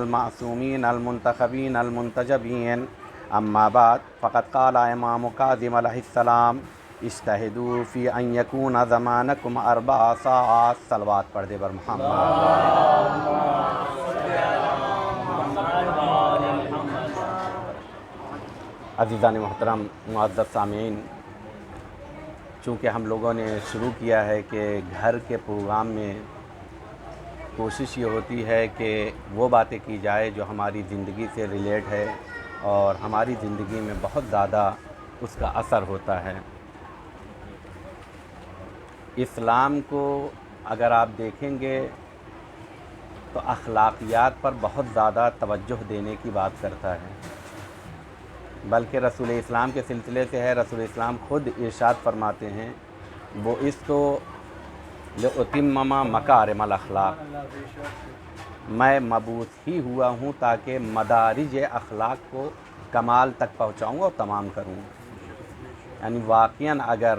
المعصومین المنتخبین المنتجبین اما بعد فقد قال امام کاظم علیہ السلام اجتہدوا فی ان یکون زمانکم 4 ساعات. صلوات پڑھ دے بر محمد. عزیزان محترم، معزز سامعین، چونکہ ہم لوگوں نے شروع کیا ہے کہ گھر کے پروگرام میں کوشش یہ ہوتی ہے کہ وہ باتیں کی جائے جو ہماری زندگی سے ریلیٹ ہے اور ہماری زندگی میں بہت زیادہ اس کا اثر ہوتا ہے. اسلام کو اگر آپ دیکھیں گے تو اخلاقیات پر بہت زیادہ توجہ دینے کی بات کرتا ہے، بلکہ رسول اسلام کے سلسلے سے ہے. رسول اسلام خود ارشاد فرماتے ہیں وہ اس تو لأتمم مکارم الاخلاق، میں مبعوث ہی ہوا ہوں تاکہ مدارج اخلاق کو کمال تک پہنچاؤں اور تمام کروں. یعنی واقعاً اگر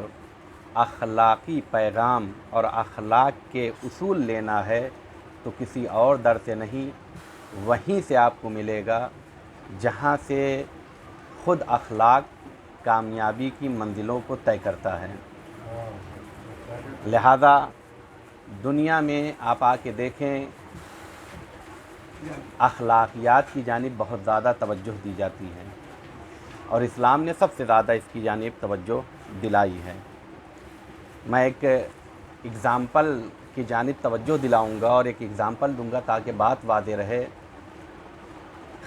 اخلاقی پیغام اور اخلاق کے اصول لینا ہے تو کسی اور در سے نہیں، وہیں سے آپ کو ملے گا جہاں سے خود اخلاق کامیابی کی منزلوں کو طے کرتا ہے. لہذا دنیا میں آپ آ کے دیکھیں، اخلاقیات کی جانب بہت زیادہ توجہ دی جاتی ہے اور اسلام نے سب سے زیادہ اس کی جانب توجہ دلائی ہے. میں ایک اگزامپل کی جانب توجہ دلاؤں گا اور ایک اگزامپل دوں گا تاکہ بات واضح رہے.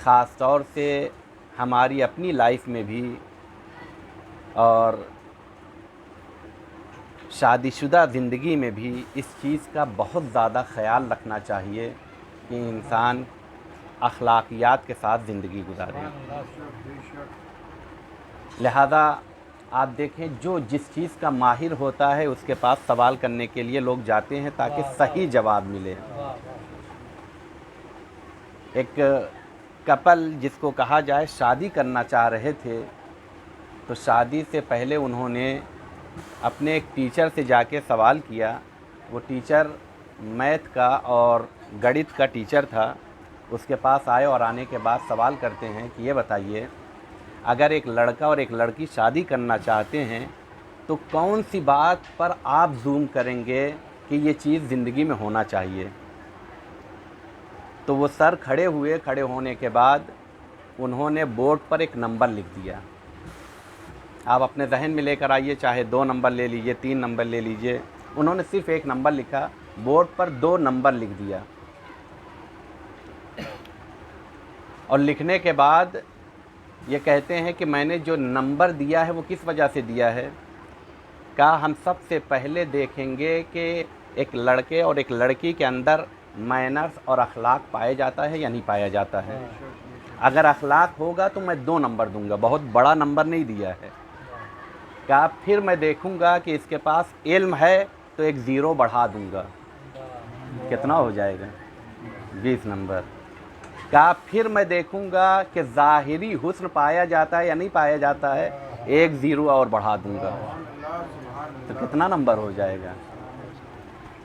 خاص طور سے ہماری اپنی لائف میں بھی اور شادی شدہ زندگی میں بھی اس چیز کا بہت زیادہ خیال رکھنا چاہیے کہ انسان اخلاقیات کے ساتھ زندگی گزارے. لہذا آپ دیکھیں جو جس چیز کا ماہر ہوتا ہے اس کے پاس سوال کرنے کے لیے لوگ جاتے ہیں تاکہ صحیح جواب ملے. ایک کپل جس کو کہا جائے شادی کرنا چاہ رہے تھے تو شادی سے پہلے انہوں نے اپنے ایک ٹیچر سے جا کے سوال کیا. وہ ٹیچر میتھ کا اور گڑت کا ٹیچر تھا. اس کے پاس آئے اور آنے کے بعد سوال کرتے ہیں کہ یہ بتائیے اگر ایک لڑکا اور ایک لڑکی شادی کرنا چاہتے ہیں تو کون سی بات پر آپ زوم کریں گے کہ یہ چیز زندگی میں ہونا چاہیے. تو وہ سر کھڑے ہوئے. کھڑے ہونے کے بعد انہوں نے بورڈ پر ایک نمبر لکھ دیا. آپ اپنے ذہن میں لے کر آئیے، چاہے 2 نمبر لے لیجئے، 3 نمبر لے لیجئے. انہوں نے صرف ایک نمبر لکھا، بورڈ پر 2 نمبر لکھ دیا اور لکھنے کے بعد یہ کہتے ہیں کہ میں نے جو نمبر دیا ہے وہ کس وجہ سے دیا ہے. کہا ہم سب سے پہلے دیکھیں گے کہ ایک لڑکے اور ایک لڑکی کے اندر مینرز اور اخلاق پایا جاتا ہے یا نہیں پایا جاتا ہے. اگر اخلاق ہوگا تو میں 2 نمبر دوں گا، بہت بڑا نمبر نہیں دیا ہے. کہا پھر میں دیکھوں گا کہ اس کے پاس علم ہے تو ایک 0 بڑھا دوں گا. کتنا ہو جائے گا؟ 20 نمبر. کہا پھر میں دیکھوں گا کہ ظاہری حسن پایا جاتا ہے یا نہیں پایا جاتا ہے، ایک 0 اور بڑھا دوں گا. تو کتنا نمبر ہو جائے گا؟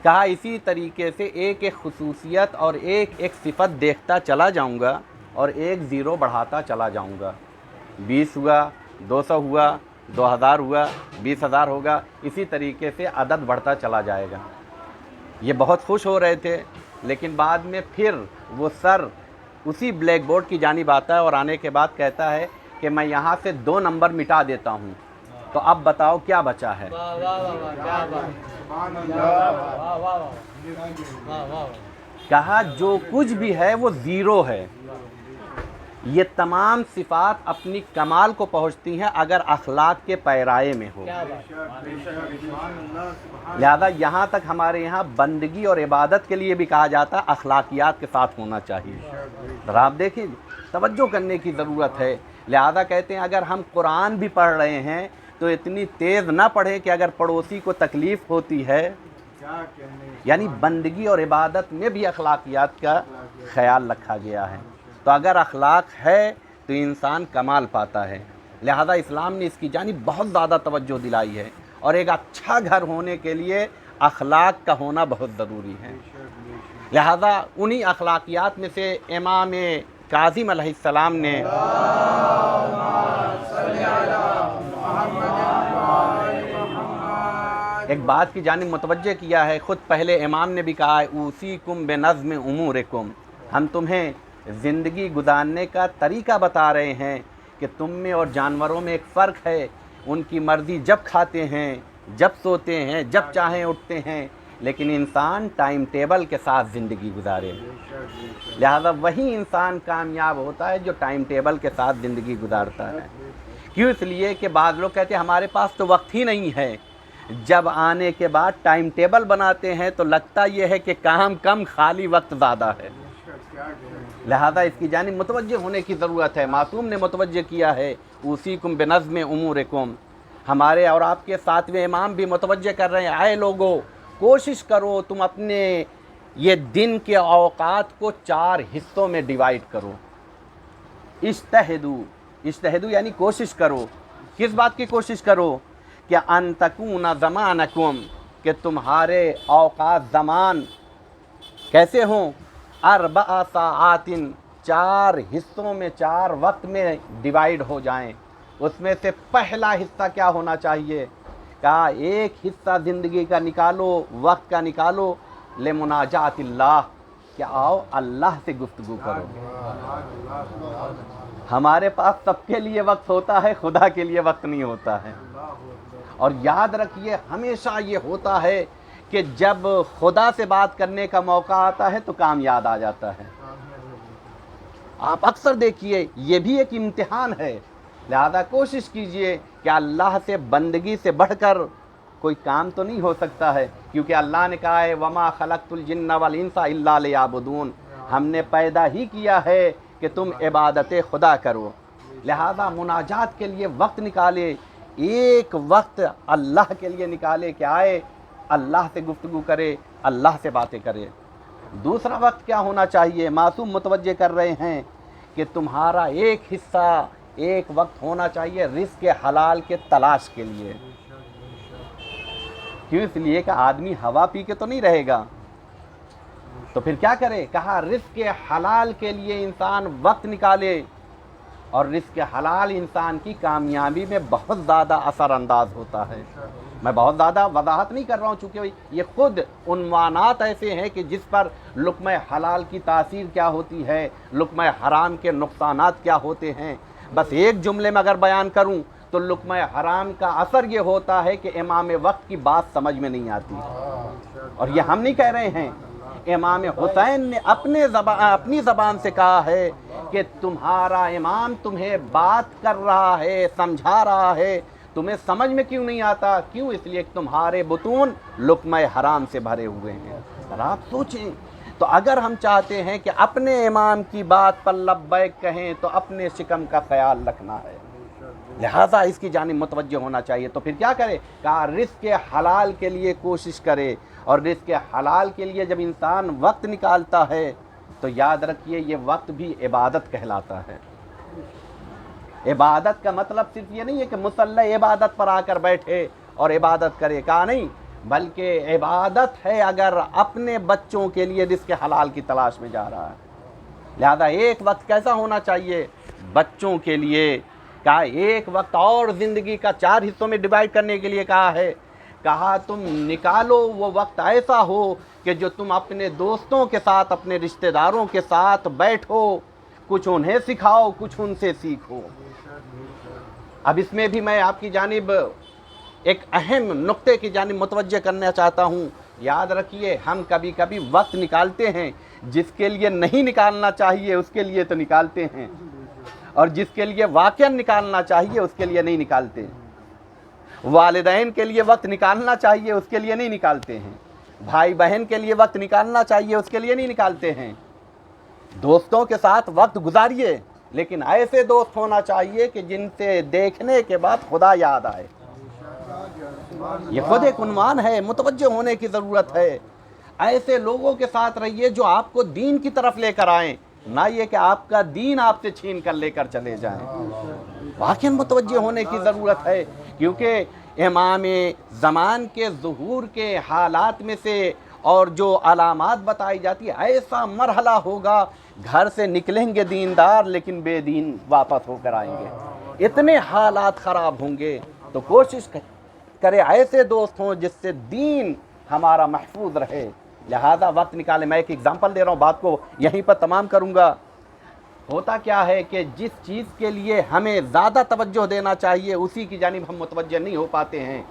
کہا اسی طریقے سے ایک ایک خصوصیت اور ایک ایک صفت دیکھتا چلا جاؤں گا اور ایک 0 بڑھاتا چلا جاؤں گا. 20 ہوا، 200 ہوا، 2000 ہوا، 20,000 ہوگا. اسی طریقے سے عدد بڑھتا چلا جائے گا. یہ بہت خوش ہو رہے تھے، لیکن بعد میں پھر وہ سر اسی بلیک بورڈ کی جانب آتا ہے اور آنے کے بعد کہتا ہے کہ میں یہاں سے 2 نمبر مٹا دیتا ہوں. تو اب بتاؤ کیا بچا ہے؟ کہا جو کچھ بھی ہے وہ 0 ہے. یہ تمام صفات اپنی کمال کو پہنچتی ہیں اگر اخلاق کے پیرائے میں ہو. لہذا یہاں تک ہمارے یہاں بندگی اور عبادت کے لیے بھی کہا جاتا ہے اخلاقیات کے ساتھ ہونا چاہیے. ذرا آپ دیکھیں، توجہ کرنے کی ضرورت ہے. لہذا کہتے ہیں اگر ہم قرآن بھی پڑھ رہے ہیں تو اتنی تیز نہ پڑھیں کہ اگر پڑوسی کو تکلیف ہوتی ہے. یعنی بندگی اور عبادت میں بھی اخلاقیات کا خیال رکھا گیا ہے. تو اگر اخلاق ہے تو انسان کمال پاتا ہے. لہذا اسلام نے اس کی جانب بہت زیادہ توجہ دلائی ہے اور ایک اچھا گھر ہونے کے لیے اخلاق کا ہونا بہت ضروری ہے. لہذا انہی اخلاقیات میں سے امام کاظم علیہ السلام نے ایک بات کی جانب متوجہ کیا ہے. خود پہلے امام نے بھی کہا ہے اوصیکم بنظم امورکم، ہم تمہیں زندگی گزارنے کا طریقہ بتا رہے ہیں کہ تم میں اور جانوروں میں ایک فرق ہے. ان کی مرضی جب کھاتے ہیں، جب سوتے ہیں، جب چاہیں اٹھتے ہیں، لیکن انسان ٹائم ٹیبل کے ساتھ زندگی گزارے. لہذا وہی انسان کامیاب ہوتا ہے جو ٹائم ٹیبل کے ساتھ زندگی گزارتا ہے. کیوں؟ اس لیے کہ بعض لوگ کہتے ہیں ہمارے پاس تو وقت ہی نہیں ہے. جب آنے کے بعد ٹائم ٹیبل بناتے ہیں تو لگتا یہ ہے کہ کام کم خالی وقت زیادہ ہے. لہذا اس کی جانب متوجہ ہونے کی ضرورت ہے. معصوم نے متوجہ کیا ہے اوصیکم بنظم امورکم. ہمارے اور آپ کے ساتویں امام بھی متوجہ کر رہے ہیں اے لوگو کوشش کرو تم اپنے یہ دن کے اوقات کو 4 حصوں میں ڈیوائیڈ کرو. اجتہدو یعنی کوشش کرو. کس بات کی کوشش کرو؟ کہ ان تکون زمانکم، کہ تمہارے اوقات زمان کیسے ہوں؟ 4 ساعات، 4 حصوں میں 4 وقت میں ڈیوائیڈ ہو جائیں. اس میں سے پہلا حصہ کیا ہونا چاہیے؟ کہا ایک حصہ زندگی کا نکالو، وقت کا نکالو لمناجات اللہ، کہ آؤ اللہ سے گفتگو کرو. ہمارے پاس سب کے لیے وقت ہوتا ہے، خدا کے لیے وقت نہیں ہوتا ہے. اور یاد رکھیے ہمیشہ یہ ہوتا ہے کہ جب خدا سے بات کرنے کا موقع آتا ہے تو کام یاد آ جاتا ہے. آپ اکثر دیکھیے یہ بھی ایک امتحان ہے. لہذا کوشش کیجئے کہ اللہ سے بندگی سے بڑھ کر کوئی کام تو نہیں ہو سکتا ہے، کیونکہ اللہ نے کہا ہے وما خلقت الجن والانس الا لیعبدون، ہم نے پیدا ہی کیا ہے کہ تم عبادت خدا کرو. لہذا مناجات کے لیے وقت نکالے، ایک وقت اللہ کے لیے نکالے کہ آئے اللہ سے گفتگو کرے، اللہ سے باتیں کرے. دوسرا وقت کیا ہونا چاہیے؟ معصوم متوجہ کر رہے ہیں کہ تمہارا ایک حصہ، ایک وقت ہونا چاہیے رزق حلال کے تلاش کے لیے. کیوں؟ اس لیے کہ آدمی ہوا پی کے تو نہیں رہے گا، تو پھر کیا کرے؟ کہا رزق حلال کے لیے انسان وقت نکالے. اور رزق حلال انسان کی کامیابی میں بہت زیادہ اثر انداز ہوتا ہے. میں بہت زیادہ وضاحت نہیں کر رہا ہوں چونکہ یہ خود عنوانات ایسے ہیں کہ جس پر لقمہ حلال کی تاثیر کیا ہوتی ہے، لقمہ حرام کے نقصانات کیا ہوتے ہیں. بس ایک جملے میں اگر بیان کروں تو لقمہ حرام کا اثر یہ ہوتا ہے کہ امام وقت کی بات سمجھ میں نہیں آتی. اور یہ ہم نہیں کہہ رہے ہیں، امام حسین نے اپنی زبان سے کہا ہے کہ تمہارا امام تمہیں بات کر رہا ہے، سمجھا رہا ہے، تمہیں سمجھ میں کیوں نہیں آتا؟ کیوں؟ اس لیے کہ تمہارے بطون لقمہ حرام سے بھرے ہوئے ہیں. ذرا آپ سوچیں. تو اگر ہم چاہتے ہیں کہ اپنے امام کی بات پر لبیک کہیں تو اپنے شکم کا خیال رکھنا ہے. لہذا اس کی جانب متوجہ ہونا چاہیے. تو پھر کیا کرے؟ کہا رزق حلال کے لیے کوشش کرے. اور رزق حلال کے لیے جب انسان وقت نکالتا ہے تو یاد رکھیے یہ وقت بھی عبادت کہلاتا ہے. عبادت کا مطلب صرف یہ نہیں ہے کہ مصلی عبادت پر آ کر بیٹھے اور عبادت کرے، کہا نہیں، بلکہ عبادت ہے اگر اپنے بچوں کے لیے رزق حلال کی تلاش میں جا رہا ہے. لہذا ایک وقت کیسا ہونا چاہیے؟ بچوں کے لیے. کہا ایک وقت اور زندگی کا 4 حصوں میں ڈیوائیڈ کرنے کے لیے کہا ہے. کہا تم نکالو وہ وقت ایسا ہو کہ جو تم اپنے دوستوں کے ساتھ، اپنے رشتہ داروں کے ساتھ بیٹھو، کچھ انہیں سکھاؤ، کچھ ان سے سیکھو. اب اس میں بھی میں آپ کی جانب ایک اہم نقطے کی جانب متوجہ کرنا چاہتا ہوں. یاد رکھیے ہم کبھی کبھی وقت نکالتے ہیں، جس کے لیے نہیں نکالنا چاہیے اس کے لیے تو نکالتے ہیں، اور جس کے لیے واقعا نکالنا چاہیے اس کے لیے نہیں نکالتے. والدین کے لیے وقت نکالنا چاہیے اس کے لیے نہیں نکالتے ہیں. بھائی بہن کے لیے وقت نکالنا چاہیے اس کے لیے نہیں نکالتے ہیں. دوستوں کے ساتھ وقت گزاریے، لیکن ایسے دوست ہونا چاہیے کہ جن سے دیکھنے کے بعد خدا یاد آئے. یہ خود ایک عنوان ہے، متوجہ ہونے کی ضرورت ہے. ایسے لوگوں کے ساتھ رہیے جو آپ کو دین کی طرف لے کر آئیں، نہ یہ کہ آپ کا دین آپ سے چھین کر لے کر چلے جائیں. واقعاً متوجہ ہونے کی ضرورت ہے، کیونکہ امام زمان کے ظہور کے حالات میں سے اور جو علامات بتائی جاتی ہے، ایسا مرحلہ ہوگا گھر سے نکلیں گے دیندار لیکن بے دین واپس ہو کر آئیں گے، اتنے حالات خراب ہوں گے۔ تو کوشش کرے ایسے دوست ہوں جس سے دین ہمارا محفوظ رہے، لہذا وقت نکالے۔ میں ایک اگزامپل دے رہا ہوں، بات کو یہیں پر تمام کروں گا۔ ہوتا کیا ہے کہ جس چیز کے لیے ہمیں زیادہ توجہ دینا چاہیے اسی کی جانب ہم متوجہ نہیں ہو پاتے ہیں،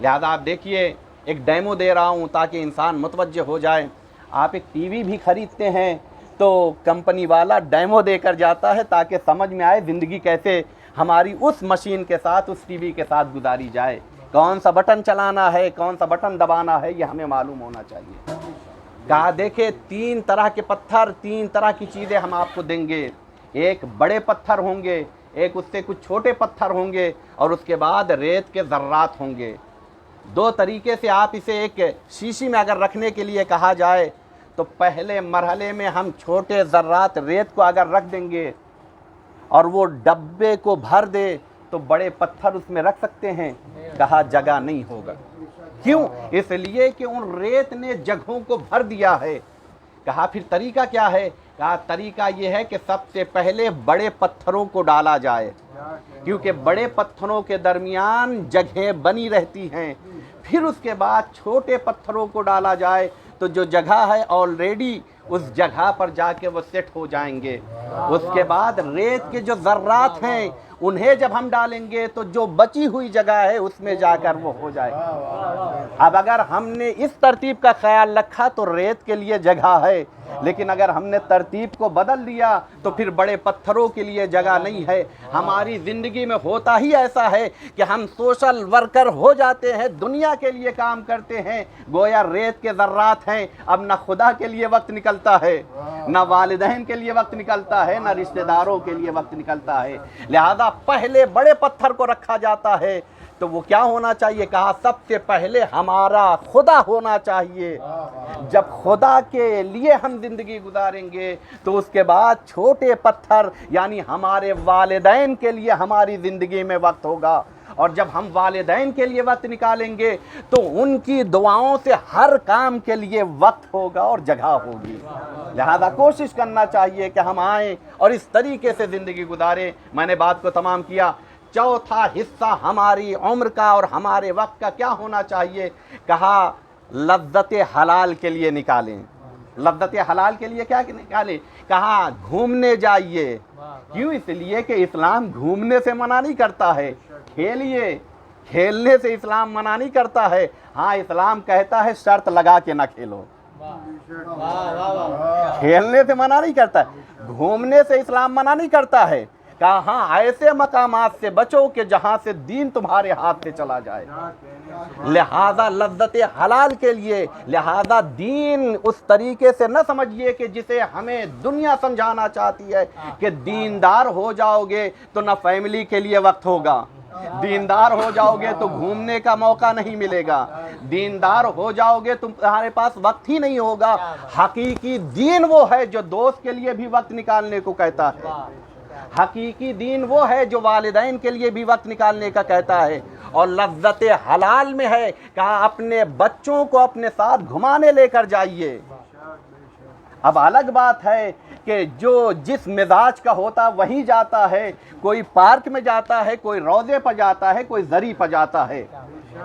لہذا آپ دیکھیے ایک ڈیمو دے رہا ہوں تاکہ انسان متوجہ ہو جائے۔ آپ ایک ٹی وی بھی خریدتے ہیں تو کمپنی والا ڈیمو دے کر جاتا ہے تاکہ سمجھ میں آئے زندگی کیسے ہماری اس مشین کے ساتھ، اس ٹی وی کے ساتھ گزاری جائے، کون سا بٹن چلانا ہے، کون سا بٹن دبانا ہے، یہ ہمیں معلوم ہونا چاہیے۔ کہا دیکھیں 3 طرح کے پتھر، 3 طرح کی چیزیں ہم آپ کو دیں گے، ایک بڑے پتھر ہوں گے، ایک اس سے کچھ چھوٹے پتھر ہوں گے، اور اس کے بعد ریت کے ذرات ہوں گے۔ 2 طریقے سے آپ اسے ایک شیشی میں اگر رکھنے کے لیے کہا جائے تو پہلے مرحلے میں ہم چھوٹے ذرات ریت کو اگر رکھ دیں گے اور وہ ڈبے کو بھر دے تو بڑے پتھر اس میں رکھ سکتے ہیں؟ کہا جگہ نہیں ہوگا۔ کیوں؟ اس لیے کہ ان ریت نے جگہوں کو بھر دیا ہے۔ کہا پھر طریقہ کیا ہے؟ کہا طریقہ یہ ہے کہ سب سے پہلے بڑے پتھروں کو ڈالا جائے، کیونکہ بڑے پتھروں کے درمیان جگہیں بنی رہتی ہیں، پھر اس کے بعد چھوٹے پتھروں کو ڈالا جائے تو جو جگہ ہے آلریڈی اس جگہ پر جا کے وہ سیٹ ہو جائیں گے۔ اس کے بعد ریت کے جو ذرات ہیں انہیں جب ہم ڈالیں گے تو جو بچی ہوئی جگہ ہے اس میں جا کر وہ ہو جائے۔ اب اگر ہم نے اس ترتیب کا خیال رکھا تو ریت کے لیے جگہ ہے، لیکن اگر ہم نے ترتیب کو بدل دیا تو پھر بڑے پتھروں کے لیے جگہ نہیں ہے۔ ہماری زندگی میں ہوتا ہی ایسا ہے کہ ہم سوشل ورکر ہو جاتے ہیں، دنیا کے لیے کام کرتے ہیں، گویا ریت کے ذرات ہیں۔ اب نہ خدا کے لیے وقت نکلتا ہے، نہ والدین کے لیے وقت نکلتا ہے، نہ رشتہ داروں کے لیے وقت نکلتا ہے، لہذا پہلے بڑے پتھر کو رکھا جاتا ہے۔ تو وہ کیا ہونا چاہیے؟ کہا سب سے پہلے ہمارا خدا ہونا چاہیے۔ جب خدا کے لیے ہم زندگی گزاریں گے تو اس کے بعد چھوٹے پتھر یعنی ہمارے والدین کے لیے ہماری زندگی میں وقت ہوگا، اور جب ہم والدین کے لیے وقت نکالیں گے تو ان کی دعاؤں سے ہر کام کے لیے وقت ہوگا اور جگہ ہوگی۔ لہذا کوشش کرنا چاہیے کہ ہم آئیں اور اس طریقے سے زندگی گزاریں۔ میں نے بات کو تمام کیا۔ چوتھا حصہ ہماری عمر کا اور ہمارے وقت کا کیا ہونا چاہیے؟ کہا لذت حلال کے لیے نکالیں۔ لذت حلال کے لیے کیا نکالیں؟ کہا گھومنے جائیے۔ کیوں؟ اس لیے کہ اسلام گھومنے سے منع نہیں کرتا ہے، کھیلیے، کھیلنے سے اسلام منع نہیں کرتا ہے۔ ہاں اسلام کہتا ہے شرط لگا کے نہ کھیلو، کھیلنے سے منع نہیں کرتا ہے، گھومنے سے اسلام منع نہیں کرتا ہے۔ کہا ہاں ایسے مقامات سے بچو کہ جہاں سے دین تمہارے ہاتھ سے چلا جائے۔ لہذا لذت حلال کے لیے، لہذا دین اس طریقے سے نہ سمجھیے کہ جسے ہمیں دنیا سمجھانا چاہتی ہے کہ دیندار ہو جاؤ گے تو نہ فیملی کے لیے وقت ہوگا، دیندار ہو جاؤ گے تو گھومنے کا موقع نہیں ملے گا، دیندار ہو جاؤ گے تمہارے پاس وقت ہی نہیں ہوگا۔ حقیقی دین وہ ہے جو دوست کے لیے بھی وقت نکالنے کو کہتا ہے، حقیقی دین وہ ہے جو والدین کے لیے بھی وقت نکالنے کا کہتا ہے، اور لذت حلال میں ہے کہا اپنے بچوں کو اپنے ساتھ گھمانے لے کر جائیے۔ اب الگ بات ہے کہ جو جس مزاج کا ہوتا وہیں جاتا ہے، کوئی پارک میں جاتا ہے، کوئی روضے پر جاتا ہے، کوئی زری پر جاتا ہے۔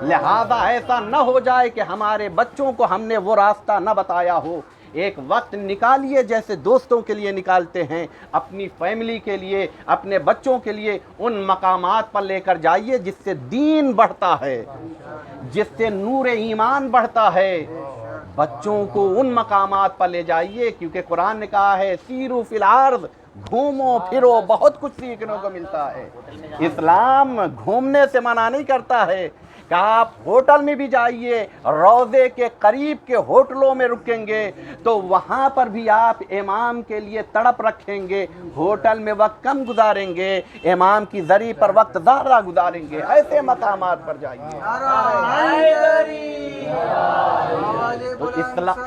لہذا ایسا نہ ہو جائے کہ ہمارے بچوں کو ہم نے وہ راستہ نہ بتایا ہو۔ ایک وقت نکالیے جیسے دوستوں کے لیے نکالتے ہیں، اپنی فیملی کے لیے، اپنے بچوں کے لیے ان مقامات پر لے کر جائیے جس سے دین بڑھتا ہے، جس سے نور ایمان بڑھتا ہے۔ بچوں کو ان مقامات پر لے جائیے، کیونکہ قرآن نے کہا ہے سیرو فی الارض، گھومو پھرو، بہت کچھ سیکھنے کو ملتا ہے۔ اسلام گھومنے سے منع نہیں کرتا ہے کہ آپ ہوٹل میں بھی جائیے، روضے کے قریب کے ہوٹلوں میں رکیں گے تو وہاں پر بھی آپ امام کے لیے تڑپ رکھیں گے، ہوٹل میں وقت کم گزاریں گے، امام کی زری پر وقت زیادہ گزاریں گے۔ ایسے مقامات پر جائیے۔ تو اسلام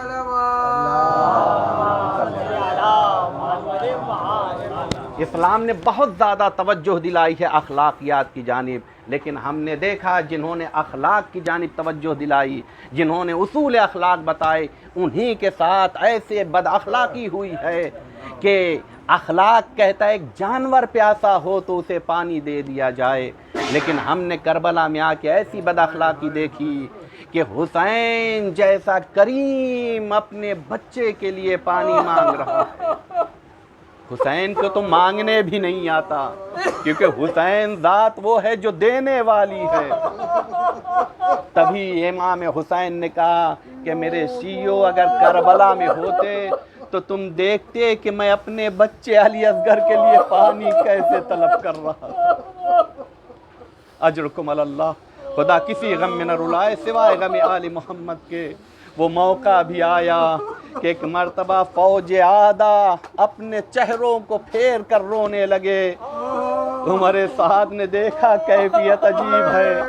اسلام نے بہت زیادہ توجہ دلائی ہے اخلاقیات کی جانب، لیکن ہم نے دیکھا جنہوں نے اخلاق کی جانب توجہ دلائی، جنہوں نے اصول اخلاق بتائے، انہی کے ساتھ ایسے بد اخلاقی ہوئی ہے کہ اخلاق کہتا ہے ایک جانور پیاسا ہو تو اسے پانی دے دیا جائے، لیکن ہم نے کربلا میں آ کے ایسی بد اخلاقی دیکھی کہ حسین جیسا کریم اپنے بچے کے لیے پانی مانگ رہا ہے۔ حسین کو تو مانگنے بھی نہیں آتا، کیونکہ حسین ذات وہ ہے جو دینے والی ہے۔ تبھی امام حسین نے کہا کہ میرے شیعو اگر کربلا میں ہوتے تو تم دیکھتے کہ میں اپنے بچے علی اصغر کے لیے پانی کیسے طلب کر رہا تھا۔ اجرکم علی اللہ، خدا کسی غم میں نہ رلائے سوائے غم آل محمد کے۔ وہ موقع بھی آیا کہ ایک مرتبہ فوج آدھا اپنے چہروں کو پھیر کر رونے لگے۔ عمر سعد نے دیکھا کیفیت عجیب ہے،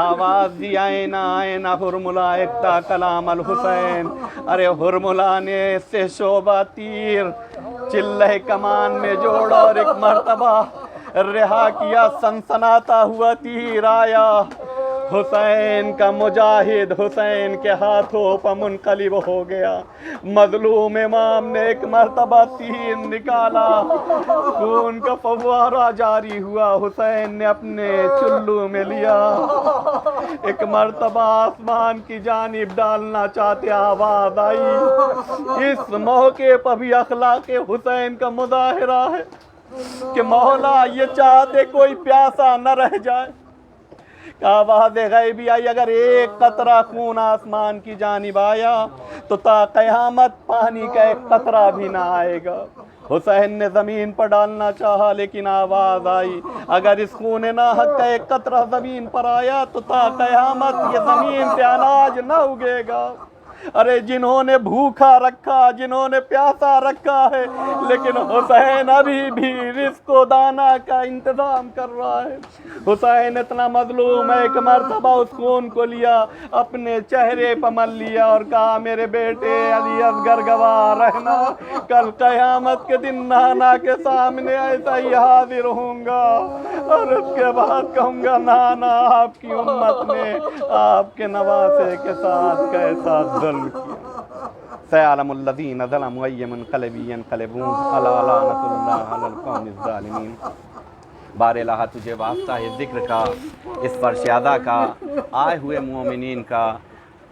آواز دی آئینہ آئینہ حرملہ اکتا کلام الحسین۔ ارے حرملہ نے سے شعبہ تیر چلہ کمان میں جوڑا اور ایک مرتبہ رہا کیا، سنسناتا ہوا تیر آیا۔ حسین کا مجاہد حسین کے ہاتھوں پر منقلب ہو گیا۔ مظلوم امام نے ایک مرتبہ تیر نکالا، خون کا فوارہ جاری ہوا، حسین نے اپنے چلو میں لیا۔ ایک مرتبہ آسمان کی جانب ڈالنا چاہتے، آواز آئی۔ اس موقع پر بھی اخلاق حسین کا مظاہرہ ہے کہ مولا یہ چاہتے کوئی پیاسا نہ رہ جائے۔ آواز غیبی آئی، اگر ایک قطرہ خون آسمان کی جانب آیا تو تا قیامت پانی کا ایک قطرہ بھی نہ آئے گا۔ حسین نے زمین پر ڈالنا چاہا، لیکن آواز آئی اگر اس خون ناحق کا ایک قطرہ زمین پر آیا تو تا قیامت یہ زمین سے اناج نہ اگے گا۔ ارے جنہوں نے بھوکا رکھا، جنہوں نے پیاسا رکھا ہے، لیکن حسین ابھی بھی رزق و دانہ کا انتظام کر رہا ہے۔ حسین اتنا مظلوم ہے، ایک مرتبہ اس خون کو لیا، اپنے چہرے پر مل لیا اور کہا میرے بیٹے علی اصغر گواہ رہنا، کل قیامت کے دن نانا کے سامنے ایسا ہی حاضر ہوں گا، اور اس کے بعد کہوں گا نانا آپ کی امت نے آپ کے نواسے کے ساتھ کیسا ظلم کیا۔ سیعلم الذین ظلموا ای منقلب ینقلبون الا لعنۃ اللہ علی القوم الظالمین۔ بار الہ تجھے واسطہ ہے ذکر کا، اس فرش اعضا کا، آئے ہوئے مومنین کا،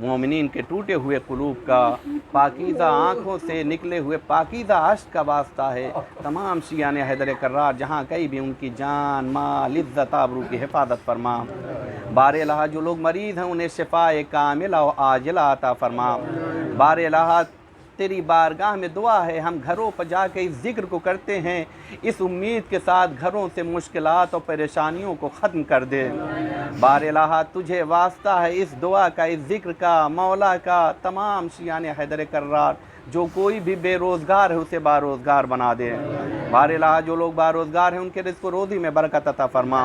مومنین کے ٹوٹے ہوئے قلوب کا، پاکیزہ آنکھوں سے نکلے ہوئے پاکیزہ اشک کا واسطہ ہے۔ تمام شیعان حیدر کرار جہاں کہیں بھی ان کی جان مال عزت آبرو کی حفاظت فرما۔ بار الہ جو لوگ مریض ہیں انہیں شفاء کاملہ و عاجلہ عطا فرما۔ بار الہ تیری بارگاہ میں دعا ہے، ہم گھروں پر جا کے اس ذکر کو کرتے ہیں، اس امید کے ساتھ گھروں سے مشکلات اور پریشانیوں کو ختم کر دے۔ بار الہ تجھے واسطہ ہے اس دعا کا، اس ذکر کا، مولا کا، تمام شیعان حیدر کرار جو کوئی بھی بے روزگار ہے اسے باروزگار بنا دے۔ بار الہ جو لوگ باروزگار ہیں ان کے رزق و روزی میں برکت عطا فرما۔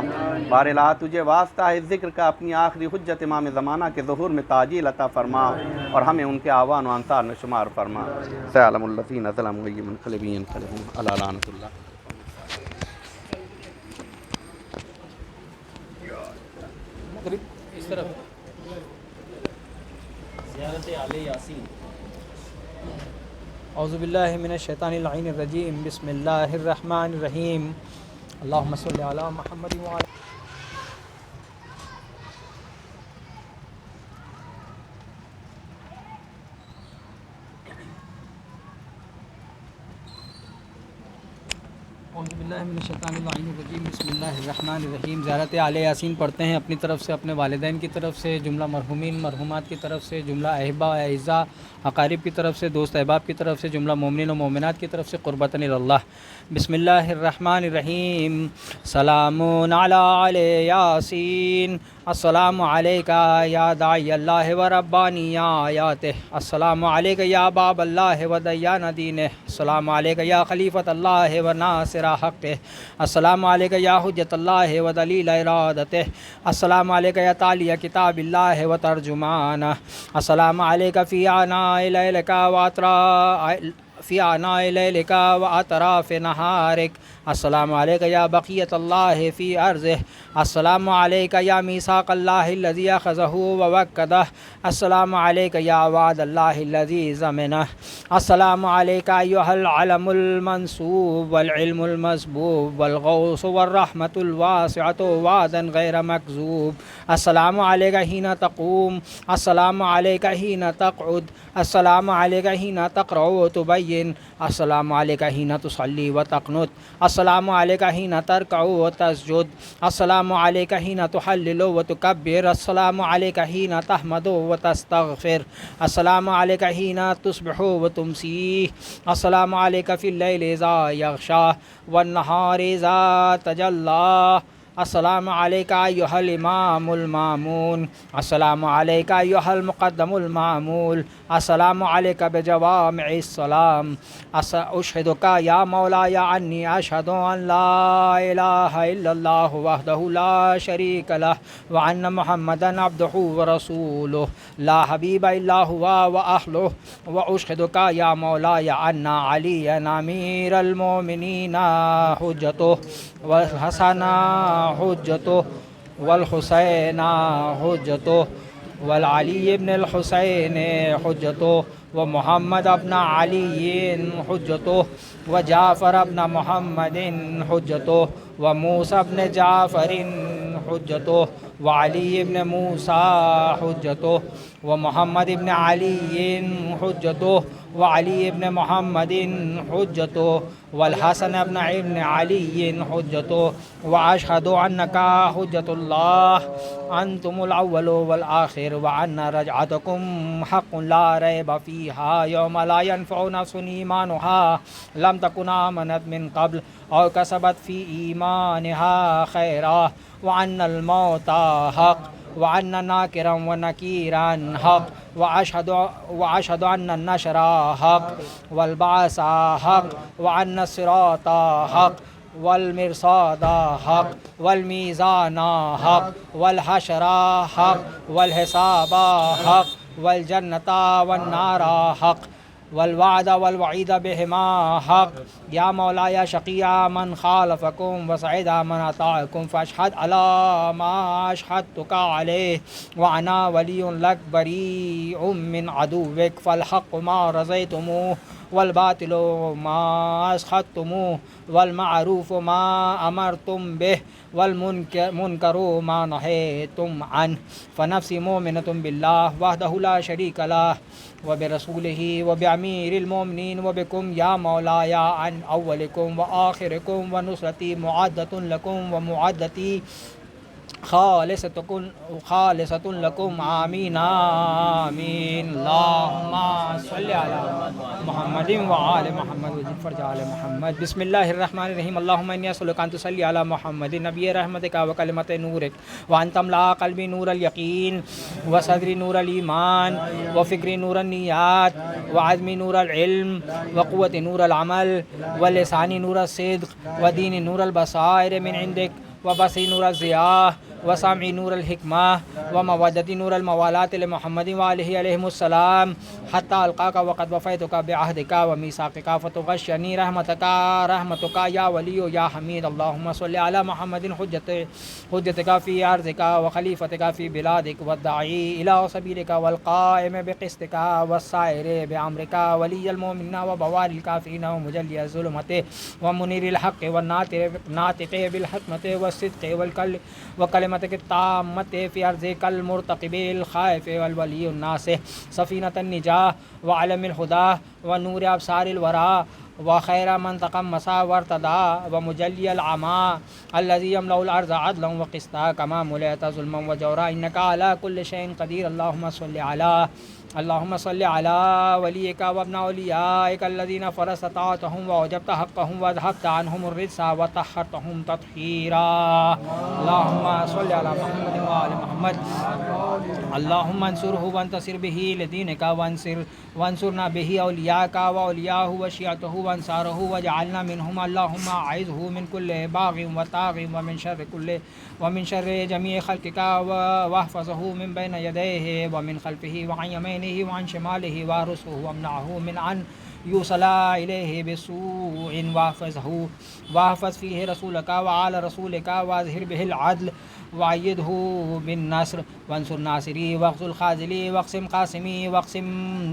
بار الہ تجھے واسطہ ہے ذکر کا، اپنی آخری حجت امام زمانہ کے ظہور میں تعجیل عطا فرما اور ہمیں ان کے اعوان و انصار میں شمار فرما۔ سیعلم الذین ظلموا ای منقلب ینقلبون الی لعنۃ اللہ۔ اس طرف زیارت آل یاسین۔ اعوذ باللہ من الشیطان اللعین الرجیم، بسم اللہ الرحمن الرحیم، اللہم صلی علی محمد وعلی اعوذ باللہ من الشیطان اللعین الرجیم، بسم اللہ الرحمن الرحیم۔ زیارت آل یاسین پڑھتے ہیں اپنی طرف سے، اپنے والدین کی طرف سے، جملہ مرحومین مرحومات کی طرف سے، جملہ احبا اعزاء اقارب کی طرف سے، دوست احباب کی طرف سے، جملہ مومنین و مومنات کی طرف سے، قربتاً اللہ۔ بسم اللہ الرحمن الرحیم۔ سلام علی آل یاسین، السلام علیکہ یا داعی اللہ و ربانی آیاتہ، السلام علیکہ یا باب اللہ و دیان دینہ، السلام علیکہ یا خلیفۃ اللہ و ناصر حقہ، السلام علیکہ یا حجت اللہ و دلیل ارادتہ، السلام علیکہ یا تالیہ کتاب اللہ و ترجمانہ، السلام علیکہ فی آناء لیلک و اطراء في آناء ليلك وأطراف نهارك. السلام عليك يا بقية الله في أرضه. السلام عليك يا ميثاق الله الذي أخذه ووكده. السلام عليك يا وعد الله الذي زمنه. السلام عليك أيها العلم المنصوب والعلم المسبوب والغوث والرحمة الواسعة وعدا غير مكذوب. السلام عليك حين تقوم. السلام عليك حين تقعد. السلام عليك حين تقرأ وتبين. السلام عليك حين تصلي وتقنت. السلام عليك حين تركع وتسجد. السلام عليك حين تحلل وتكبر. السلام عليك حين تحمد وتستغفر. السلام عليك حين تصبح وتمسي. السلام عليك في الليل إذا يغشى والنهار إذا تجلى. السلام عليك أيها الإمام المامون. السلام عليك أيها المقدم المعمول. السلام عليك بجوامع السلام. أشهدك يا مولاي عني أشهد أن لا إله إلا الله وحده لا شريك له وأن محمدا عبده ورسوله لا حبيب إلا هو وأهله. وأشهدك يا مولاي أن عليا أمير المؤمنين حجته والحسن حجته والحسين حجته والعلي بن الحسين حجته ومحمد بن علي حجته وجعفر بن محمد حجته وموسى بن جعفر حجته وعلي بن موسى حجته ومحمد بن علي حجته وعلي بن محمد حجته والحسن بن ابن علي حجته. وأشهد أنك حجة الله أنتم الأول والآخر وأن رجعتكم حق لا ريب فيها يوم لا ينفع نفس إيمانها لم تكن آمنت من قبل أو كسبت في إيمانها خيرا وأن الموت حق وأن ناكرا ونكيرا حق وأشهد أن النشر حق والبعث حق وأن الصراط حق والمرصاد حق والميزان حق والحشر حق والحساب حق والجنة والنار حق والوعد والوعيد بهما حق. يا مولاي شقي من خالفكم وسعيد من أطاعكم فاشهد على ما أشهدتك عليه وأنا ولي لك بريء من عدوك فالحق ما رضيتموه والباطل ما أسخطتموه والمعروف ما أمرتم به والمنكر ما نهيتم عنه. فنفسي مؤمنة بالله وحده لا شريك له وبرسوله وبأمير المؤمنين وبكم يا مولاي عن أولكم وآخركم ونصرتي معدة لكم ومعدتي خالصة لكم آمين آمين. اللهم صل على محمد وآل محمد وزد فرج آل محمد. بسم الله الرحمن الرحيم. اللهم إني أسألك أن تصلي على محمد نبي رحمتك وكلمة نورك وأن تملأ قلبي نور اليقين وصدري نور الإيمان وفكري نور النيات وعزمي نور العلم وقوة نور العمل ولساني نور الصدق وديني نور البصائر من عندك وبصري نور الضياء وسامعي نور الحكمة ومودتي نور الموالاة لمحمد وآله عليهم السلام حتى ألقاك وقد وفيتك بعهدك وميثاقك فتغشني رحمتك يا ولي يا حميد. اللهم صل على محمد حجتك في أرضك وخليفتك في بلادك والداعي إلى سبيلك والقائم بقسطك والسائر بأمرك ولي المؤمنين وبوار الكافرين ومجلي الظلمة ومنير الحق والناطق بالحكمة والصدق وكلمتك التامة في أرضك المرتقب الخائف والولي الناس سفينة النجاة وعلم الهدى ونور أبصار الورى وخير من تقمص وارتدى ومجلي العمى الذي يملأ الأرض عدلا وقسطا كما ملئت ظلما وجورا إنك على كل شيء قدير. اللهم صل على وليك وابن أوليائك الذين فرست طاعتهم ووجبت حقهم وذهبت عنهم الرجس وطهرتهم تطهيرا. اللهم صل على محمد وآل محمد. اللهم انصره وانتصر به لدينك وانصرنا به أولياءك وأولياءه وشيعته وانصاره واجعلنا منهم. اللهم أعذه من كل باغ وطاغ ومن شر جميع خلقك واحفظه من بين يديه ومن خلفه وعن يمينه وعن شماله وارثه وامنعه يوصلى إليه بسوء واحفظ فيه رسولك وعلى رسولك واظهر به العدل وأيده بالنصر وانصر ناصري واخذل خاذلي واقسم قاسمي واقسم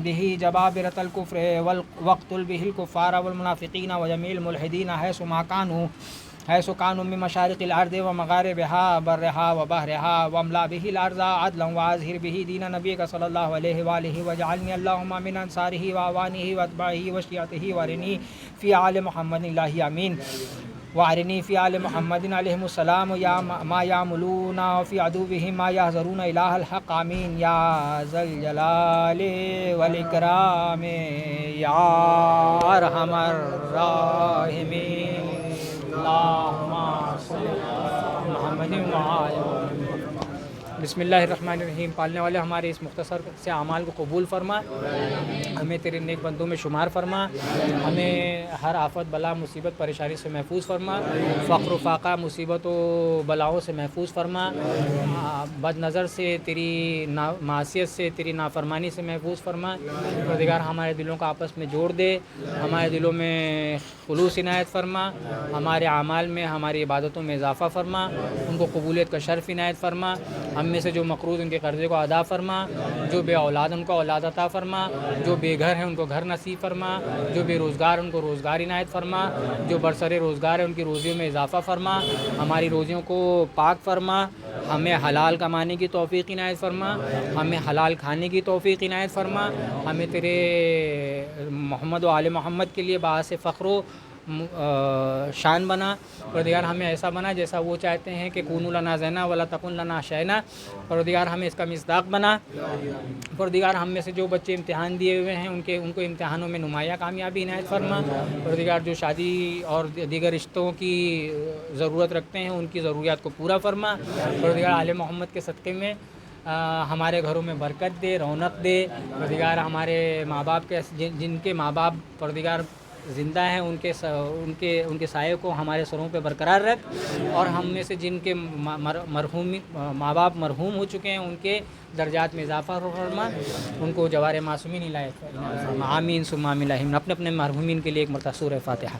به جبابرة الكفر واقتل به الكفار والمنافقين وجميع الملحدين حيث كانوا من مشارق الأرض ومغاربها برها وبحرها واملأ به الأرض عدلا وأظهر به دين نبيك صلى الله عليه وآله واجعلني اللهم من أنصاره وأعوانه وأتباعه وشيعته وارني في آل محمد الله آمين وارني في آل محمد عليهم السلام يا ما يعملون وفي عدوهم ما يحذرون إله الحق آمين يا ذا الجلال والإكرام يا أرحم الراحمين اللهم صل على محمد وعلى بسم اللہ الرحمن الرحیم. پالنے والے ہمارے اس مختصر سے اعمال کو قبول فرما, ہمیں تیرے نیک بندوں میں شمار فرما, ہمیں ہر آفت بلا مصیبت پریشانی سے محفوظ فرما, فقر و فاقہ مصیبت و بلاؤں سے محفوظ فرما, بد نظر سے تیری معصیت سے تیری نافرمانی سے محفوظ فرما. پروردگار ہمارے دلوں کو آپس میں جوڑ دے, ہمارے دلوں میں خلوص عنایت فرما, ہمارے اعمال میں ہماری عبادتوں میں اضافہ فرما, ان کو قبولیت کا شرف عنایت فرما. ہم میں سے جو مقروض ان کے قرضے کو ادا فرما, جو بے اولاد ان کو اولاد عطا فرما, جو بے گھر ہیں ان کو گھر نصیب فرما, جو بے روزگار ان کو روزگار عنایت فرما, جو برسر روزگار ہیں ان کی روزیوں میں اضافہ فرما, ہماری روزیوں کو پاک فرما, ہمیں حلال کمانے کی توفیق عنایت فرما, ہمیں حلال کھانے کی توفیق عنایت فرما, ہمیں تیرے محمد و آل محمد کے لیے باعث فخر و شان بنا. پروردگار ہمیں ایسا بنا جیسا وہ چاہتے ہیں کہ کونوا لنا زینا ولا تکن لنا شینا. پروردگار ہمیں اس کا مصداق بنا. پروردگار ہم میں سے جو بچے امتحان دیے ہوئے ہیں ان کو امتحانوں میں نمایاں کامیابی عنایت فرما. پروردگار جو شادی اور دیگر رشتوں کی ضرورت رکھتے ہیں ان کی ضروریات کو پورا فرما. پروردگار آل محمد کے صدقے میں ہمارے گھروں میں برکت دے, رونق دے. پروردگار ہمارے ماں باپ کے جن کے ماں باپ پروردگار زندہ ہیں ان کے سائے کو ہمارے سروں پہ برقرار رکھ, اور ہم میں سے جن کے ماں باپ مرحوم ہو چکے ہیں ان کے درجات میں اضافہ فرما, ان کو جوار معصومین عنایت فرما. آمین ثم آمین. اپنے اپنے مرحومین کے لیے ایک مرتبہ سورہ فاتحہ.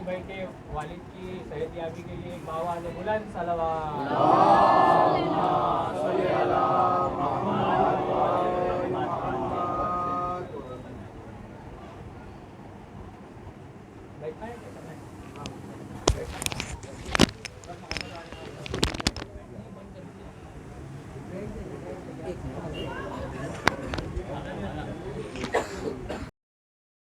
بھائی کے والد کی صحت یابی کے لیے باوال بلند صلوات.